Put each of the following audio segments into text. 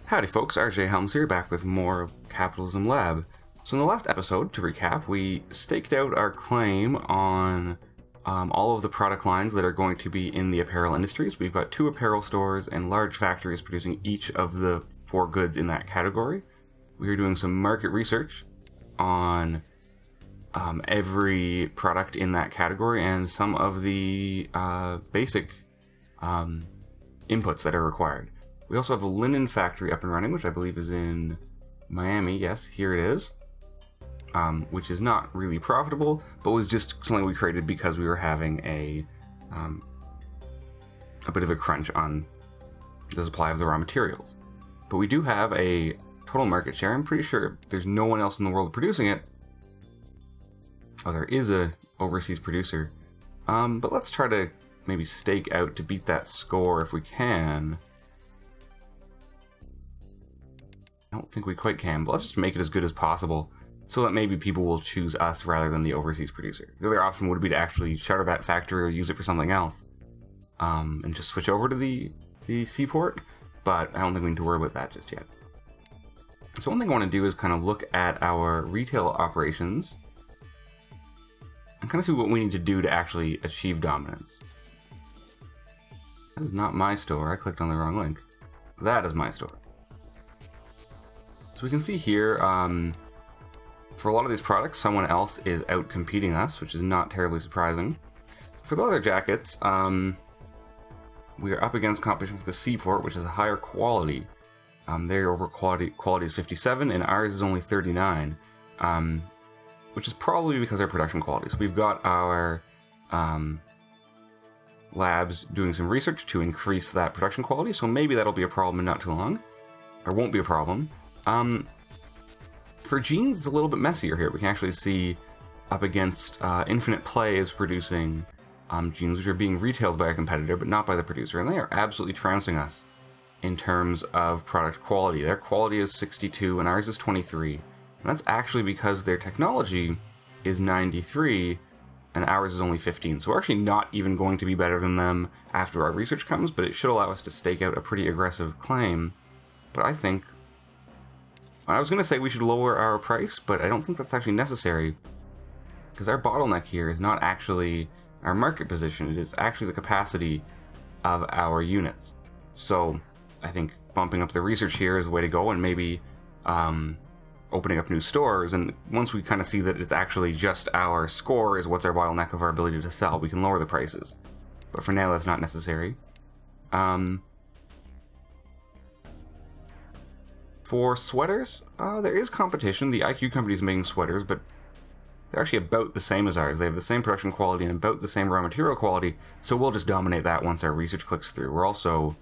Howdy folks, RJ Helms here, back with more of Capitalism Lab. So in the last episode, to recap, we staked out our claim on all of the product lines that are going to be in the apparel industries. We've got 2 apparel stores and large factories producing each of the 4 goods in that category. We are doing some market research on every product in that category and some of the basic inputs that are required. We also have a linen factory up and running, which I believe is in Miami. Yes, here it is. Which is not really profitable, but was just something we created because we were having a bit of a crunch on the supply of the raw materials. But we do have a total market share. I'm pretty sure there's no one else in the world producing it. Oh, there is a overseas producer. But let's try to maybe stake out to beat that score if we can. I don't think we quite can, but let's just make it as good as possible so that maybe people will choose us rather than the overseas producer. The other option would be to actually shutter that factory or use it for something else and just switch over to the seaport, but I don't think we need to worry about that just yet. So one thing I want to do is kind of look at our retail operations and kind of see what we need to do to actually achieve dominance. That is not my store. I clicked on the wrong link. That is my store. So we can see here, for a lot of these products, someone else is out competing us, which is not terribly surprising. For the leather jackets, we are up against competition with the Seaport, which is a higher quality. Their over quality is 57, and ours is only 39, which is probably because of our production quality. So we've got our labs doing some research to increase that production quality, so maybe that'll be a problem in not too long, or won't be a problem. For jeans, it's a little bit messier here. We can actually see up against Infinite Play is producing jeans which are being retailed by a competitor, but not by the producer, and they are absolutely trouncing us in terms of product quality. Their quality is 62 and ours is 23, and that's actually because their technology is 93 and ours is only 15. So we're actually not even going to be better than them after our research comes, but it should allow us to stake out a pretty aggressive claim. But I think I was going to say we should lower our price, but I don't think that's actually necessary, because our bottleneck here is not actually our market position, it is actually the capacity of our units. So I think bumping up the research here is the way to go, and maybe opening up new stores, and once we kind of see that it's actually just our score is what's our bottleneck of our ability to sell, we can lower the prices. But for now, that's not necessary. For sweaters, there is competition. The IQ company is making sweaters, but they're actually about the same as ours. They have the same production quality and about the same raw material quality, so we'll just dominate that once our research clicks through. We're also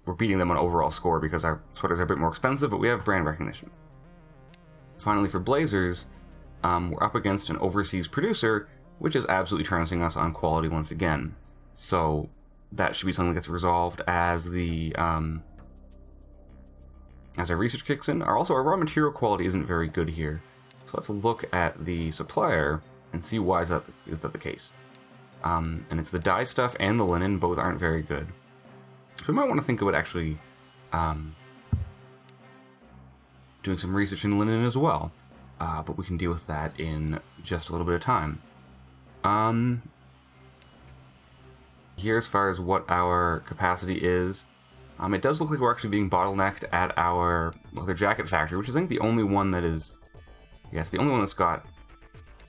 we're beating them on overall score because our sweaters are a bit more expensive, but we have brand recognition. Finally, for blazers, we're up against an overseas producer, which is absolutely trouncing us on quality once again. So that should be something that gets resolved as the as our research kicks in. Also, our raw material quality isn't very good here. So let's look at the supplier and see why is that the case. And it's the dye stuff and the linen, both aren't very good. So we might want to think about actually doing some research in linen as well. But we can deal with that in just a little bit of time. Here, as far as what our capacity is, it does look like we're actually being bottlenecked at our leather jacket factory, which is I think the only one that is, yes, the only one that's got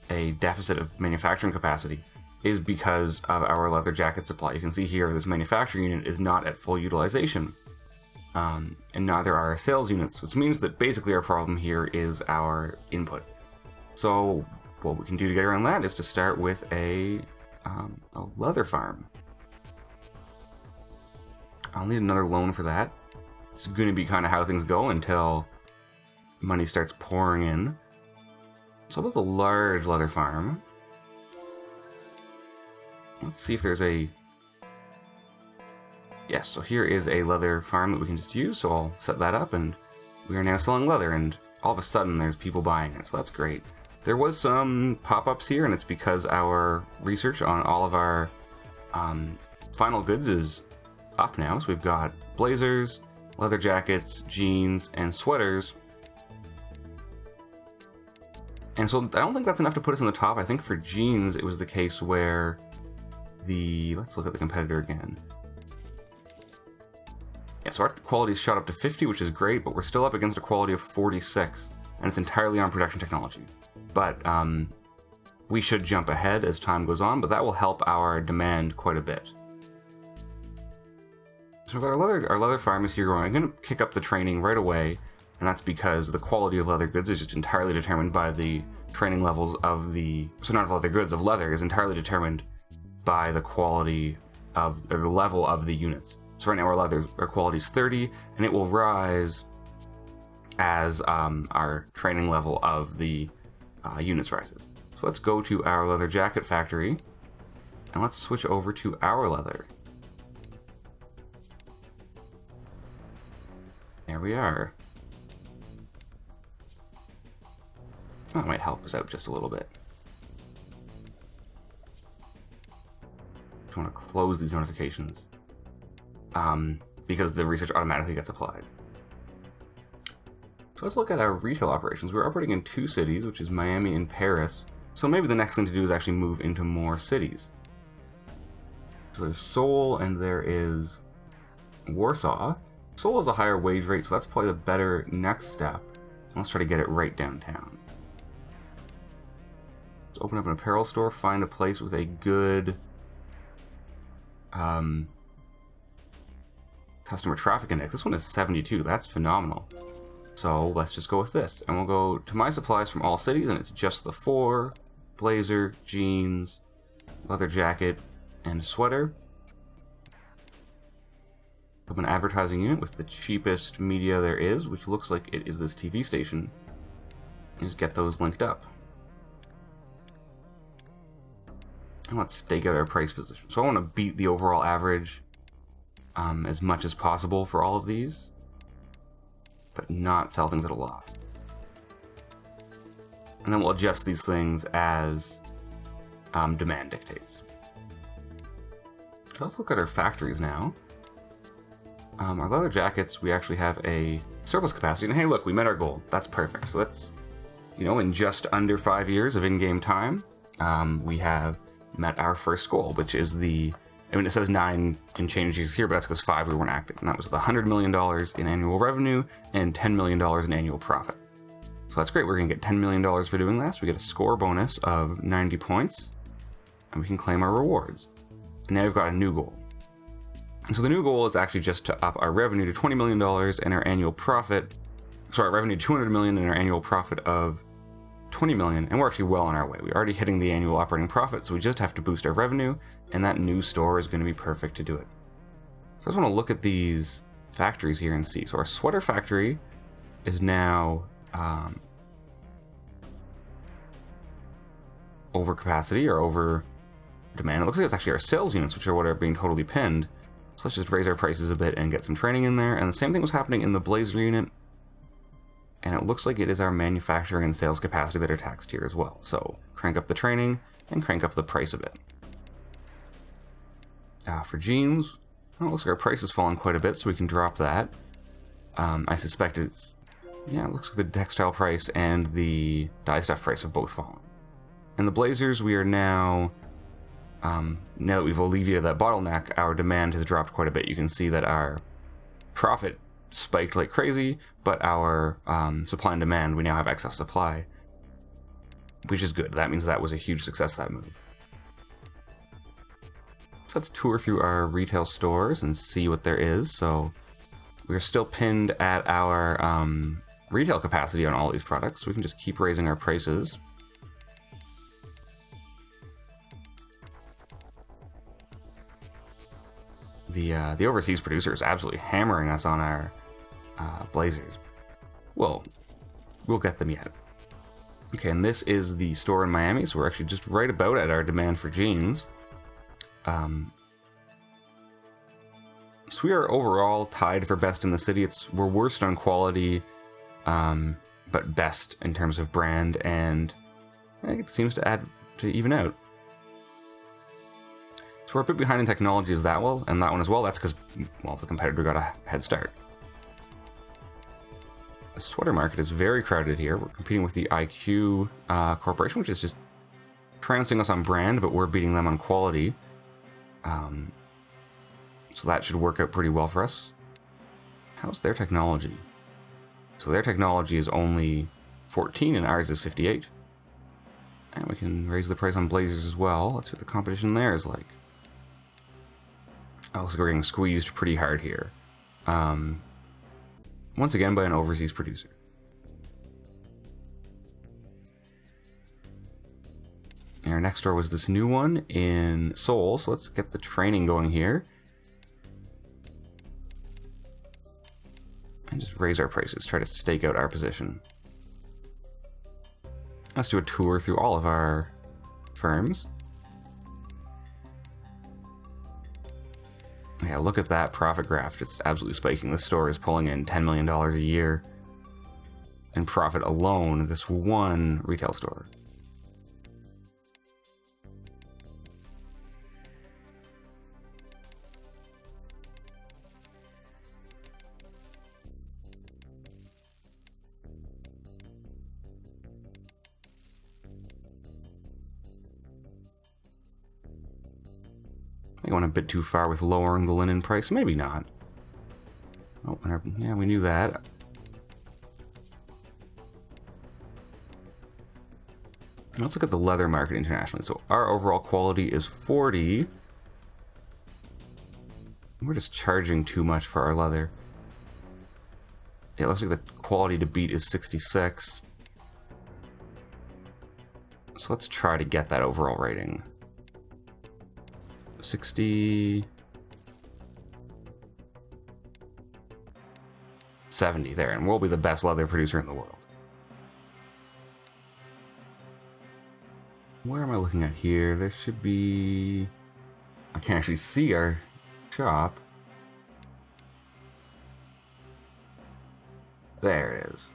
a deficit of manufacturing capacity is because of our leather jacket supply. You can see here this manufacturing unit is not at full utilization, and neither are our sales units, which means that basically our problem here is our input. So what we can do to get around that is to start with a leather farm. I'll need another loan for that. It's going to be kind of how things go until money starts pouring in. So about the large leather farm, let's see if there's a... Yes, so here is a leather farm that we can just use, so I'll set that up, and we are now selling leather, and all of a sudden there's people buying it, so that's great. There was some pop-ups here, and it's because our research on all of our final goods is up now. So we've got blazers, leather jackets, jeans, and sweaters. And so I don't think that's enough to put us in the top. I think for jeans, it was the case where let's look at the competitor again. Yeah, so our quality's shot up to 50, which is great, but we're still up against a quality of 46, and it's entirely on production technology. But we should jump ahead as time goes on, but that will help our demand quite a bit. So our leather farmers here going, I'm going to kick up the training right away, and that's because the quality of leather goods is just entirely determined by the training levels of not of leather goods, of leather is entirely determined by the quality of, or the level of the units. So right now our quality is 30, and it will rise as our training level of the units rises. So let's go to our leather jacket factory, and let's switch over to our leather. There we are. That might help us out just a little bit. I want to close these notifications because the research automatically gets applied. So let's look at our retail operations. We're operating in 2 cities, which is Miami and Paris. So maybe the next thing to do is actually move into more cities. So there's Seoul and there is Warsaw. Seoul has a higher wage rate, so that's probably the better next step. Let's try to get it right downtown. Let's open up an apparel store, find a place with a good customer traffic index. This one is 72. That's phenomenal. So let's just go with this. And we'll go to my supplies from all cities, and it's just the 4: blazer, jeans, leather jacket, and sweater. Open an advertising unit with the cheapest media there is, which looks like it is this TV station. Just get those linked up. And let's stake out our price position. So I want to beat the overall average as much as possible for all of these, but not sell things at a loss. And then we'll adjust these things as demand dictates. So let's look at our factories now. Our leather jackets, we actually have a surplus capacity, and hey look, we met our goal. That's perfect. So that's, in just under 5 years of in-game time, we have met our first goal, which is it says 9 and changes here, but that's because 5 we weren't active, and that was with $100 million in annual revenue and $10 million in annual profit. So that's great. We're going to get $10 million for doing this. We get a score bonus of 90 points, and we can claim our rewards. And now we've got a new goal. So the new goal is actually just to up our revenue to $20 million and our annual profit. Sorry, revenue to $200 million and our annual profit of $20 million, and we're actually well on our way. We're already hitting the annual operating profit, so we just have to boost our revenue, and that new store is going to be perfect to do it. So I just want to look at these factories here and see. So our sweater factory is now over capacity or over demand. It looks like it's actually our sales units, which are what are being totally pinned. So let's just raise our prices a bit and get some training in there. And the same thing was happening in the blazer unit. And it looks like it is our manufacturing and sales capacity that are taxed here as well. So crank up the training and crank up the price a bit. For jeans, it looks like our price has fallen quite a bit, so we can drop that. I suspect it looks like the textile price and the dye stuff price have both fallen. And the blazers, we are now that we've alleviated that bottleneck, our demand has dropped quite a bit. You can see that our profit spiked like crazy, but our supply and demand, we now have excess supply, which is good. That means that was a huge success, that move. So let's tour through our retail stores and see what there is. So we're still pinned at our retail capacity on all these products, so we can just keep raising our prices. The overseas producer is absolutely hammering us on our blazers. Well, we'll get them yet. Okay, and this is the store in Miami, so we're actually just right about at our demand for jeans. So we are overall tied for best in the city. We're worst on quality, but best in terms of brand, and I think it seems to even out. So we're a bit behind in technology and that one as well. That's because, well, the competitor got a head start. The sweater market is very crowded here. We're competing with the IQ corporation, which is just trouncing us on brand, but we're beating them on quality. So that should work out pretty well for us. How's their technology? So their technology is only 14 and ours is 58. And we can raise the price on blazers as well. Let's see what the competition there is like. Oh, looks like we're getting squeezed pretty hard here. Once again by an overseas producer. And our next store was this new one in Seoul, so let's get the training going here. And just raise our prices, try to stake out our position. Let's do a tour through all of our firms. Yeah, look at that profit graph, just absolutely spiking. This store is pulling in $10 million a year in profit alone, this one retail store. I went a bit too far with lowering the linen price. Maybe not. Oh, yeah, we knew that. Let's look at the leather market internationally. So our overall quality is 40. We're just charging too much for our leather. Yeah, it looks like the quality to beat is 66. So let's try to get that overall rating. 60... 70 there, and we'll be the best leather producer in the world. Where am I looking at here? There should be... I can't actually see our shop. There it is.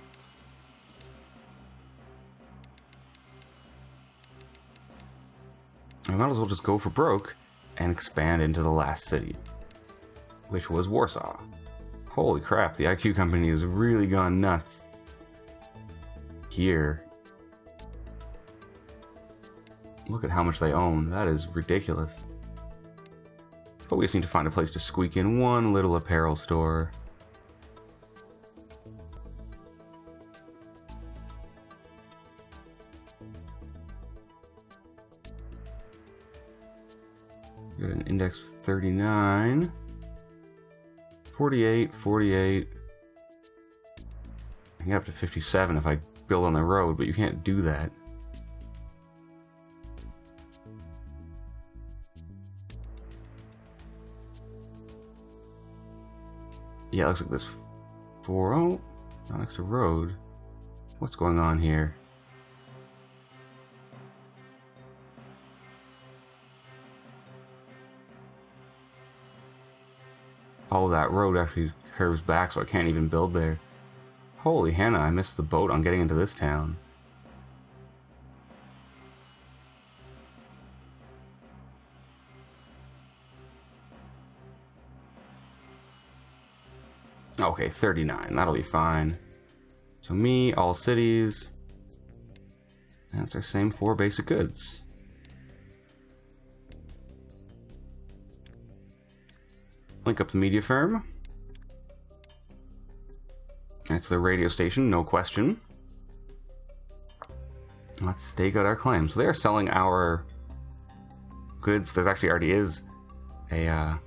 I might as well just go for broke and expand into the last city, which was Warsaw. Holy crap, the IQ company has really gone nuts here. Look at how much they own. That is ridiculous. But we just need to find a place to squeak in one little apparel store. Got an index of 39. 48, 48. I can get up to 57 if I build on the road, but you can't do that. Yeah, it looks like this 4-0, not next to road. What's going on here? Oh, that road actually curves back, so I can't even build there. Holy Hannah, I missed the boat on getting into this town. Okay, 39, that'll be fine. So me, all cities. That's our same 4 basic goods. Link up the media firm. That's the radio station, no question. Let's stake out our claim. So they're selling our goods. There's actually already is a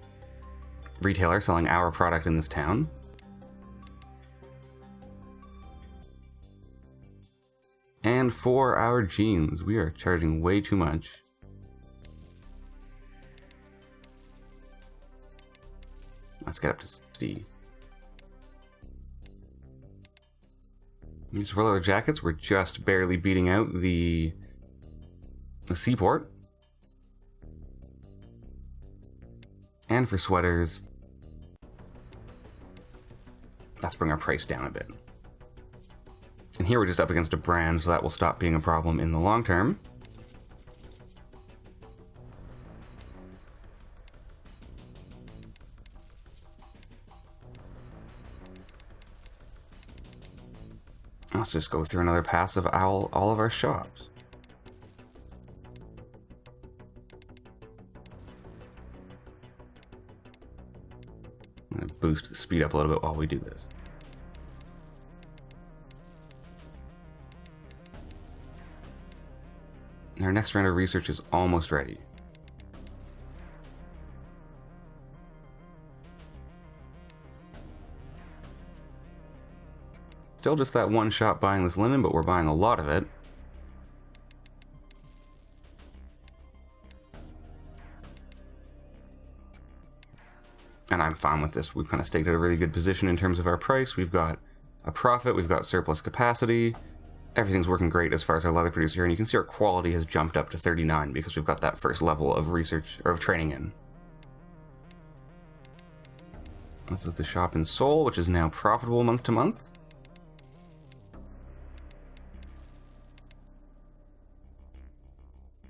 retailer selling our product in this town. And for our jeans, we are charging way too much. Let's get up to 60. These leather jackets, we're just barely beating out the Seaport. And for sweaters, let's bring our price down a bit. And here we're just up against a brand, so that will stop being a problem in the long term. Let's just go through another pass of all of our shops. I'm going to boost the speed up a little bit while we do this. Our next round of research is almost ready. Still just that one shop buying this linen, but we're buying a lot of it. And I'm fine with this. We've kind of staked out a really good position in terms of our price. We've got a profit, we've got surplus capacity. Everything's working great as far as our leather producer here, and you can see our quality has jumped up to 39 because we've got that first level of research, or of training in. This is the shop in Seoul, which is now profitable month to month.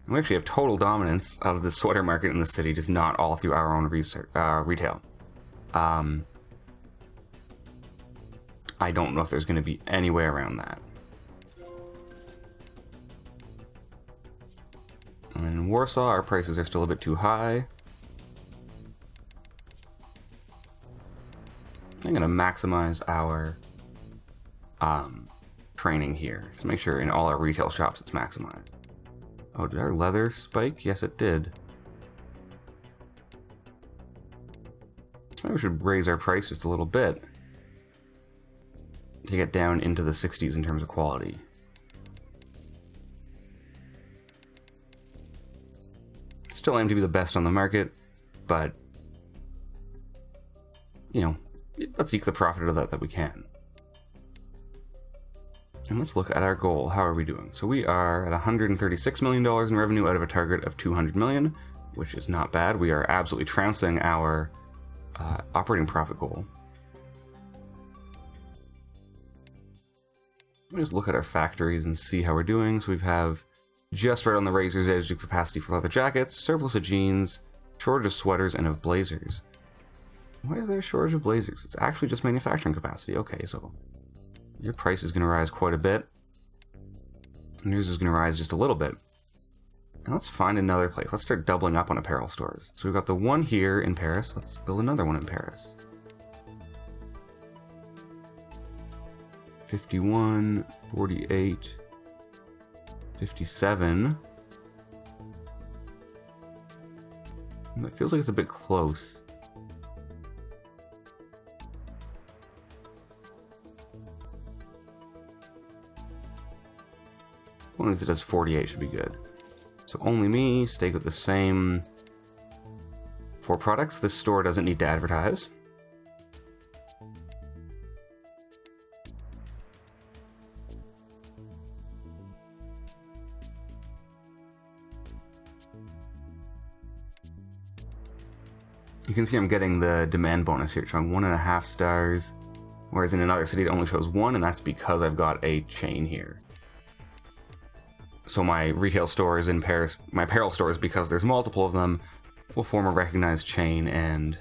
We actually have total dominance of the sweater market in the city, just not all through our own research, retail. I don't know if there's going to be any way around that. And in Warsaw, our prices are still a bit too high. I'm going to maximize our training here. Just make sure in all our retail shops it's maximized. Oh, did our leather spike? Yes, it did. So maybe we should raise our price just a little bit to get down into the 60s in terms of quality. Still aim to be the best on the market, but, you know, let's eke the profit out of that we can. And let's look at our goal. How are we doing? So we are at $136 million in revenue out of a target of $200 million, which is not bad. We are absolutely trouncing our operating profit goal. Let me just look at our factories and see how we're doing. So we have just right on the razor's edge of capacity for leather jackets, surplus of jeans, shortage of sweaters, and of blazers. Why is there a shortage of blazers? It's actually just manufacturing capacity. Okay, so your price is going to rise quite a bit, and yours is going to rise just a little bit. And let's find another place. Let's start doubling up on apparel stores. So we've got the one here in Paris. Let's build another one in Paris. 51, 48, 57. That feels like it's a bit close. One of these that does 48 should be good. So only me, stake with the same 4 products. This store doesn't need to advertise. You can see I'm getting the demand bonus here, showing 1.5 stars, whereas in another city it only shows 1, and that's because I've got a chain here. So my retail stores in Paris, my apparel stores, because there's multiple of them, will form a recognized chain and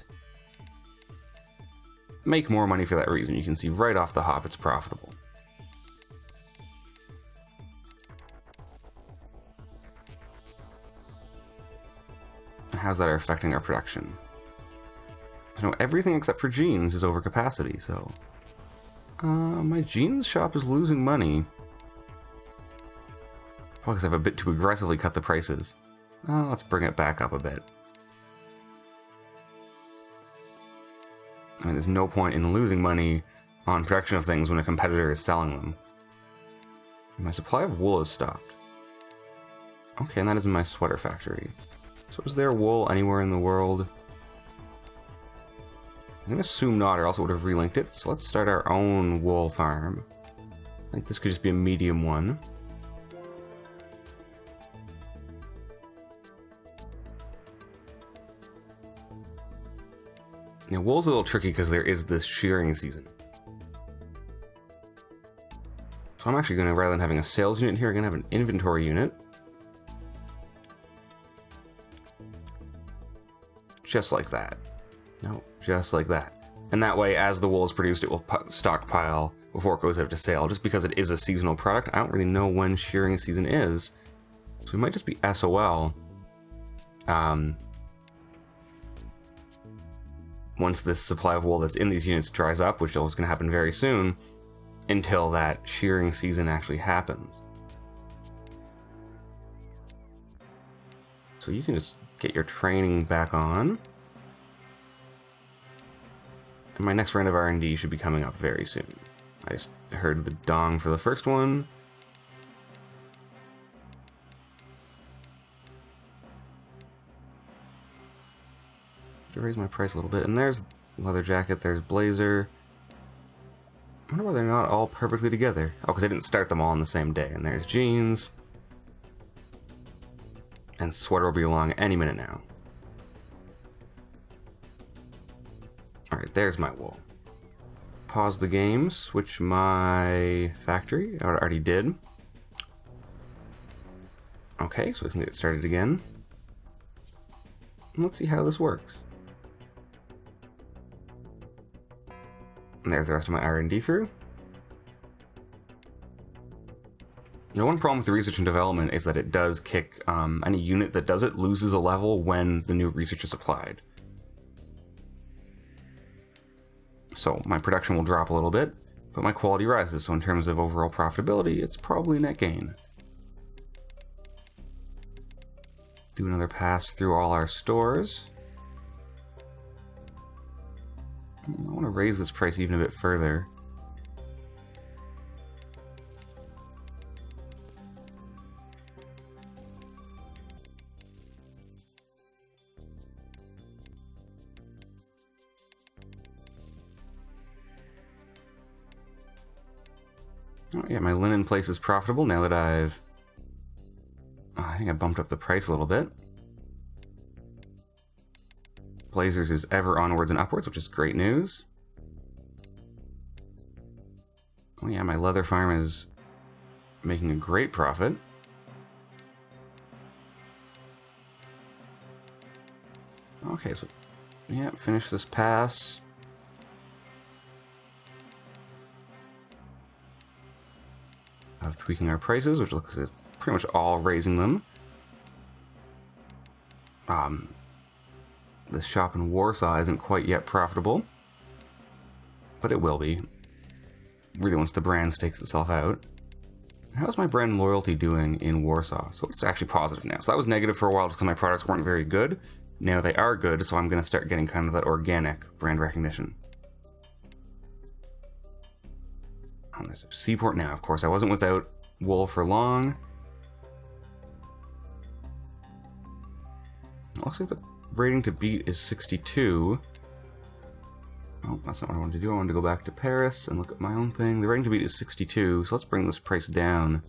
make more money for that reason. You can see right off the hop it's profitable. And how's that affecting our production? You know, everything except for jeans is over capacity, so my jeans shop is losing money. Because I've a bit too aggressively cut the prices. Let's bring it back up a bit. I mean, there's no point in losing money on production of things when a competitor is selling them. My supply of wool is stopped. Okay, and that is in my sweater factory. So is there wool anywhere in the world? I'm going to assume not, or else it would have relinked it. So let's start our own wool farm. I think this could just be a medium one. Now, wool's a little tricky because there is this shearing season. So I'm actually going to, rather than having a sales unit here, I'm going to have an inventory unit. Just like that. No, just like that. And that way, as the wool is produced, it will stockpile, before it goes out to sale, just because it is a seasonal product. I don't really know when shearing season is, so we might just be SOL. Once this supply of wool that's in these units dries up, which is going to happen very soon, until that shearing season actually happens. So you can just get your training back on. And my next round of R&D should be coming up very soon. I just heard the dong for the first one. To raise my price a little bit. And there's leather jacket, there's blazer. I wonder why they're not all perfectly together. Oh, because I didn't start them all on the same day. And there's jeans. And sweater will be along any minute now. Alright, there's my wool. Pause the game, switch my factory. I already did. Okay, so we can get started again. Let's see how this works. And there's the rest of my R&D through. The one problem with the research and development is that it does kick any unit that does it loses a level when the new research is applied. So my production will drop a little bit, but my quality rises, so in terms of overall profitability, it's probably net gain. Do another pass through all our stores. I want to raise this price even a bit further. Oh, yeah, my linen place is profitable now that I've... I think I bumped up the price a little bit. Blazers is ever onwards and upwards, which is great news. Oh yeah, my leather farm is making a great profit. Okay, so... yeah, finish this pass. Of tweaking our prices, which looks like it's pretty much all raising them. This shop in Warsaw isn't quite yet profitable, but it will be. Really, once the brand stakes itself out. How's my brand loyalty doing in Warsaw? So it's actually positive now. So that was negative for a while just because my products weren't very good. Now they are good, so I'm going to start getting kind of that organic brand recognition. There's a seaport now. Of course, I wasn't without wool for long. It looks like the rating to beat is 62. Oh, that's not what I wanted to do. I wanted to go back to Paris and look at my own thing. The rating to beat is 62, so let's bring this price down.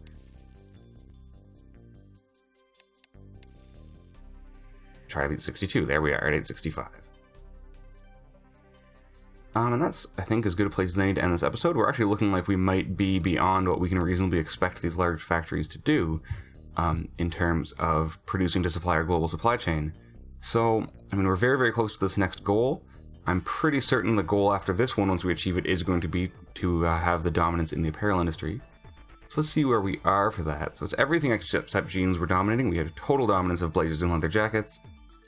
Try to beat 62. There we are at 865. And that's, I think, as good a place as any to end this episode. We're actually looking like we might be beyond what we can reasonably expect these large factories to do in terms of producing to supply our global supply chain. So, I mean, we're very, very close to this next goal. I'm pretty certain the goal after this one, once we achieve it, is going to be to have the dominance in the apparel industry. So let's see where we are for that. So it's everything except jeans we're dominating. We have total dominance of blazers and leather jackets.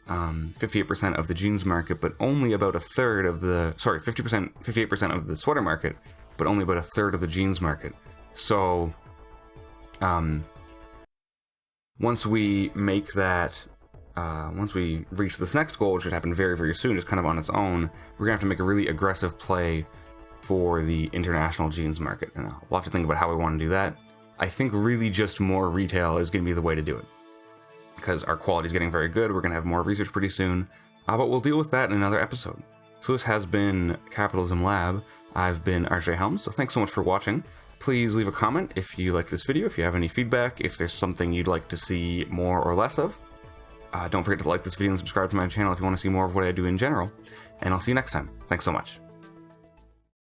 58% of the jeans market, but only about a third of the... Sorry, 58% of the sweater market, but only about a third of the jeans market. So, once we make that... once we reach this next goal, which should happen very, very soon, just kind of on its own, we're going to have to make a really aggressive play for the international jeans market. And we'll have to think about how we want to do that. I think really just more retail is going to be the way to do it, because our quality is getting very good. We're going to have more research pretty soon, but we'll deal with that in another episode. So this has been Capitalism Lab. I've been RJ Helms, so thanks so much for watching. Please leave a comment if you like this video, if you have any feedback, if there's something you'd like to see more or less of. Don't forget to like this video and subscribe to my channel if you want to see more of what I do in general, and I'll see you next time. Thanks so much.